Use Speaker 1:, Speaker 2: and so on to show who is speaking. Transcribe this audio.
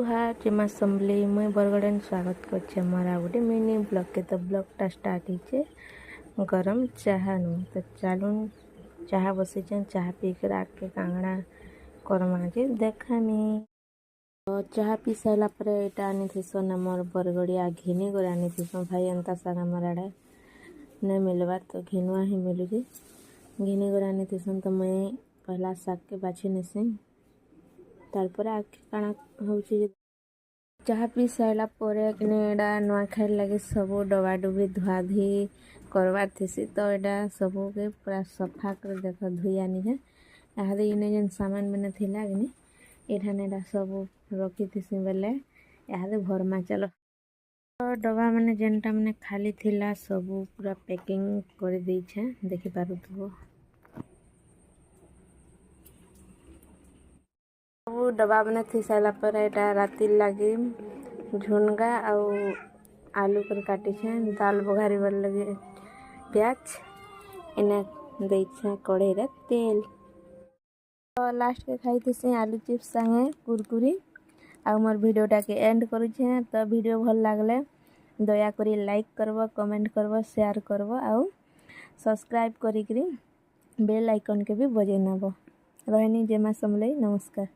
Speaker 1: हाय जिमा संभली मुई बरगड़े स्वागत कर मोरा गोटे मिनी ब्लॉग के तो ब्लॉगटा स्टार्ट होचे गरम चाहा नु तो चलून चाहा बसी चाहा पी कर आके कांगड़ा करमा जे देखामी तो चाहा पी सारा पर एटा आनी थीसन मोर बरगड़िया घिनी कर आनी थीसन भाई अंता सारा मोर आड़े नहीं मिलवार तो घिनुआ ही मिलुचे घिनी कर आनी थीसन तो मुई पहला शाग के बाछी नेसी तारपर आके काଣା होची चाहा पी सारा पर नुआ खाई लगे सब डबा डुबी धुआ धुई करवार थी तो यहाँ सब के पूरा सफा कर देख धुई आनी है यहाँ इने जेन सामान मैंने थिला कि एठाने सब रखी थी बेले यहाँ भरमा चलो तो डबा मैंने जेनटा मैंने खाली थिला सब पूरा पैकिंग कर देछे देखि पारुथबो सब डबा मैंने थी सारा पर एटा राति लगी झुनगा आलू कर काटी दाल बघारी बार लगे प्याज इने देछे कढ़ाई रे तेल तो लास्ट के खाई थी आलू चिप्स संगे कुरकुरी आ मोर वीडियोटा के एंड करुछे तो वीडियो भल लागले दया करी लाइक करबो कमेंट करबो शेयर करबो आ सब्सक्राइब करी बेल आइकन के भी बजे नबो रहनी जेमा समले नमस्कार।